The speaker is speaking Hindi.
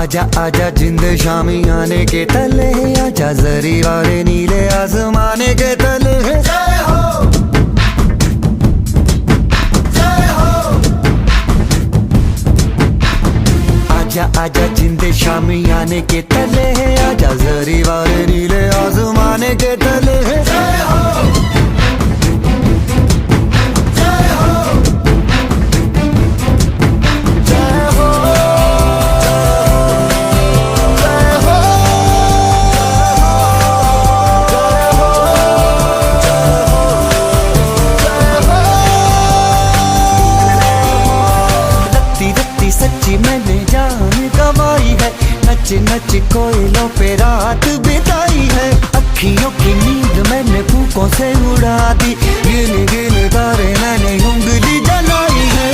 आजा आजा जिंद शामी आने के तले, आजा जरी वाले नीले आसमाने के तले। जय हो जय हो। आजा आजा जिंद शामी आने के तले, आजा जरी वाले नीले आसमाने के तले। जय हो सच्ची मैंने जान गवाई है, नच नच कोयलों पे रात बिताई है। अखियों की नींद मैंने फूकों से उड़ा दी, गिन गिन तारे मैंने उंगली जलाई है।